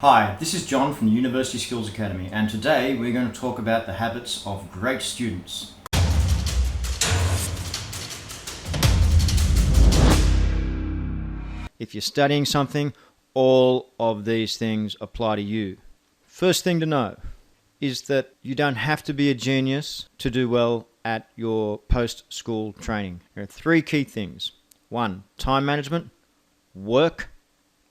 Hi, this is John from the University Skills Academy, and today we're going to talk about the habits of great students. If you're studying something, all of these things apply to you. First thing to know is that you don't have to be a genius to do well at your post-school training. There are three key things. 1, time management, work,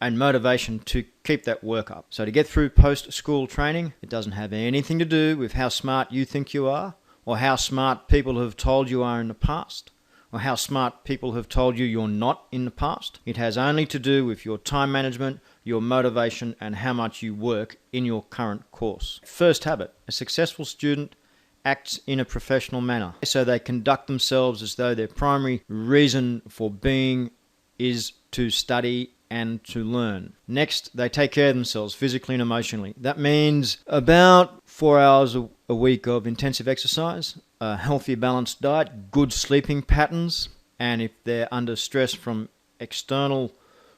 and motivation to keep that work up. So to get through post-school training, it doesn't have anything to do with how smart you think you are, or how smart people have told you are in the past, or how smart people have told you you're not in the past. It has only to do with your time management, your motivation, and how much you work in your current course. First habit, a successful student acts in a professional manner. So they conduct themselves as though their primary reason for being is to study and to learn. Next, they take care of themselves physically and emotionally. That means about 4 hours a week of intensive exercise, a healthy, balanced diet, good sleeping patterns, and if they're under stress from external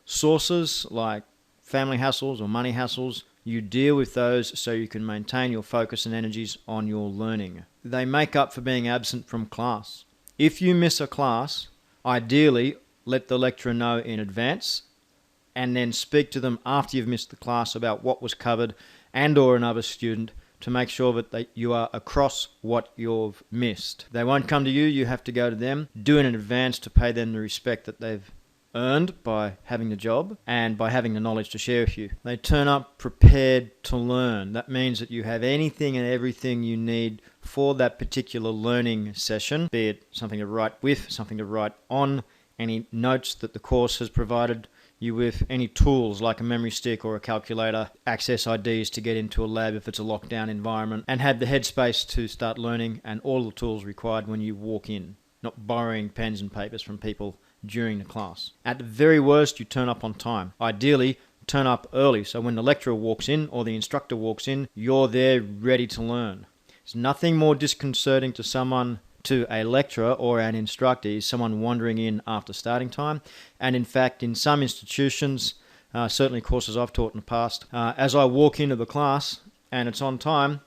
sources like family hassles or money hassles, you deal with those so you can maintain your focus and energies on your learning. They make up for being absent from class. If you miss a class, ideally let the lecturer know in advance and then speak to them after you've missed the class about what was covered and or another student to make sure that you are across what you've missed. They won't come to you, you have to go to them. Do it in advance to pay them the respect that they've earned by having the job and by having the knowledge to share with you. They turn up prepared to learn. That means that you have anything and everything you need for that particular learning session, be it something to write with, something to write on, any notes that the course has provided you with, any tools like a memory stick or a calculator, access IDs to get into a lab if it's a lockdown environment, and have the headspace to start learning and all the tools required when you walk in, not borrowing pens and papers from people during the class. At the very worst, you turn up on time. Ideally, turn up early so when the lecturer walks in or the instructor walks in, you're there ready to learn. There's nothing more disconcerting to a lecturer or an instructor is someone wandering in after starting time. And in fact, in some institutions, certainly courses I've taught in the past, as I walk into the class and it's on time,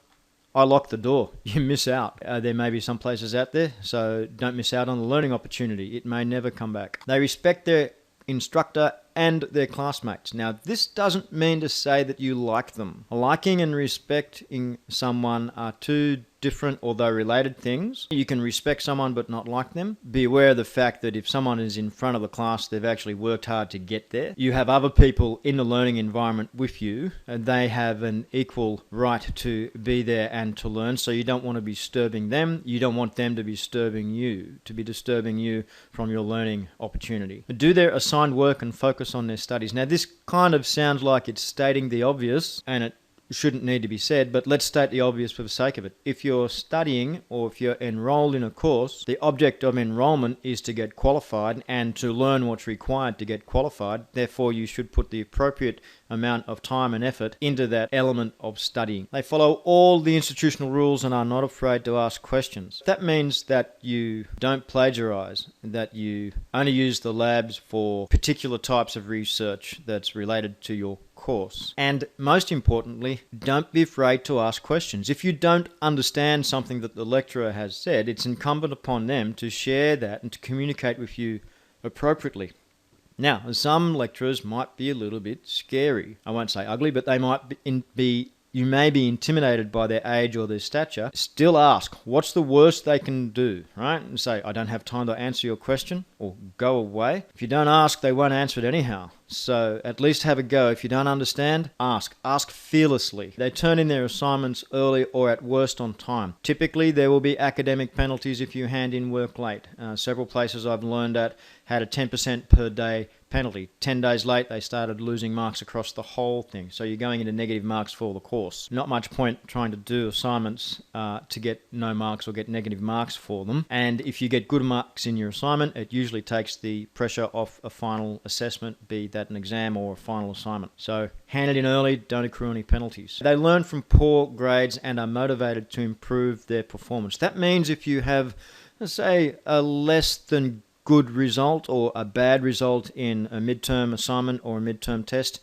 I lock the door. You miss out. There may be some places out there, so don't miss out on the learning opportunity. It may never come back. They respect their instructor and their classmates. Now, this doesn't mean to say that you like them. Liking and respecting someone are two different, although related things. You can respect someone but not like them. Be aware of the fact that if someone is in front of the class, they've actually worked hard to get there. You have other people in the learning environment with you, and they have an equal right to be there and to learn, so you don't want to be disturbing them. You don't want them to be disturbing you from your learning opportunity. Do their assigned work and focus on their studies. Now, this kind of sounds like it's stating the obvious, and it shouldn't need to be said, but let's state the obvious for the sake of it. If you're studying or if you're enrolled in a course, the object of enrollment is to get qualified and to learn what's required to get qualified. Therefore, you should put the appropriate amount of time and effort into that element of studying. They follow all the institutional rules and are not afraid to ask questions. That means that you don't plagiarize, that you only use the labs for particular types of research that's related to your course. And most importantly, don't be afraid to ask questions. If you don't understand something that the lecturer has said, it's incumbent upon them to share that and to communicate with you appropriately. Now, some lecturers might be a little bit scary. I won't say ugly, but they might you may be intimidated by their age or their stature. Still ask, what's the worst they can do, right? And say, I don't have time to answer your question, or go away. If you don't ask, they won't answer it anyhow. So at least have a go. If you don't understand, ask. Ask fearlessly. They turn in their assignments early or at worst on time. Typically, there will be academic penalties if you hand in work late. Several places I've learned at had a 10% per day penalty. 10 days late, they started losing marks across the whole thing. So you're going into negative marks for the course. Not much point trying to do assignments to get no marks or get negative marks for them. And if you get good marks in your assignment, it usually takes the pressure off a final assessment, be that an exam or a final assignment. So hand it in early, don't accrue any penalties. They learn from poor grades and are motivated to improve their performance. That means if you have, let's say, a less than good result or a bad result in a midterm assignment or a midterm test,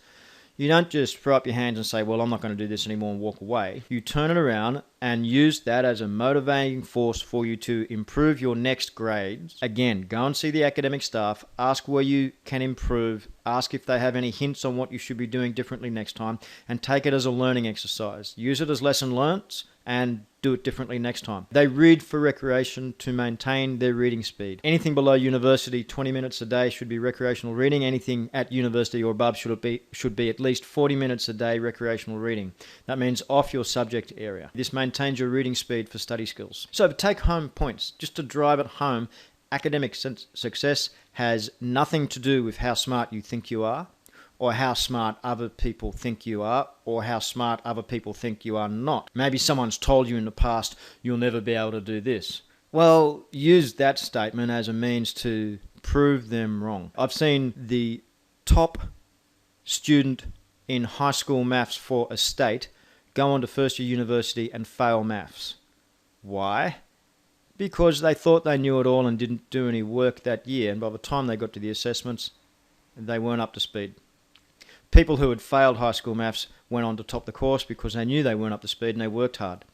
You don't just throw up your hands and say, well, I'm not going to do this anymore and walk away. You turn it around and use that as a motivating force for you to improve your next grades. Again, go and see the academic staff, ask where you can improve, ask if they have any hints on what you should be doing differently next time, and take it as a learning exercise. Use it as lesson learnt and do it differently next time. They read for recreation to maintain their reading speed. Anything below university, 20 minutes a day should be recreational reading. Anything at university or above should be at least 40 minutes a day recreational reading. That means off your subject area. This maintains your reading speed for study skills. So take home points, just to drive it home. Academic success has nothing to do with how smart you think you are, or how smart other people think you are, or how smart other people think you are not. Maybe someone's told you in the past, you'll never be able to do this. Well, use that statement as a means to prove them wrong. I've seen the top student in high school maths for a state go on to first year university and fail maths. Why? Because they thought they knew it all and didn't do any work that year, and by the time they got to the assessments, they weren't up to speed. People who had failed high school maths went on to top the course because they knew they weren't up to speed and they worked hard.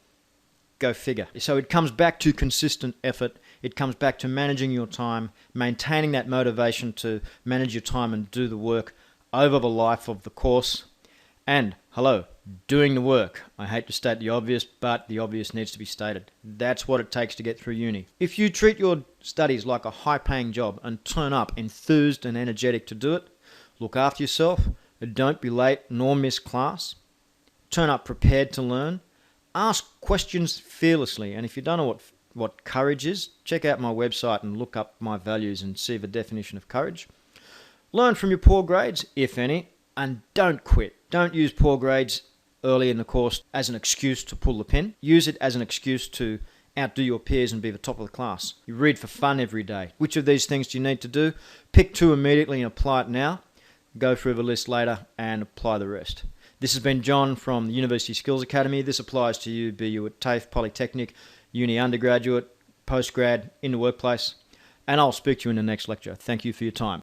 Go figure. So it comes back to consistent effort. It comes back to managing your time, maintaining that motivation to manage your time and do the work over the life of the course. And, doing the work. I hate to state the obvious, but the obvious needs to be stated. That's what it takes to get through uni. If you treat your studies like a high-paying job and turn up enthused and energetic to do it, look after yourself, don't be late nor miss class, turn up prepared to learn, ask questions fearlessly, and if you don't know what courage is, check out my website and look up my values and see the definition of courage. Learn from your poor grades, if any, and don't quit. Don't use poor grades early in the course as an excuse to pull the pin. Use it as an excuse to outdo your peers and be the top of the class. You read for fun every day. Which of these things do you need to do? Pick 2 immediately and apply it now. Go through the list later and apply the rest. This has been John from the University Skills Academy. This applies to you, be you at T.A.F.E, Polytechnic, uni undergraduate, postgrad, in the workplace. And I'll speak to you in the next lecture. Thank you for your time.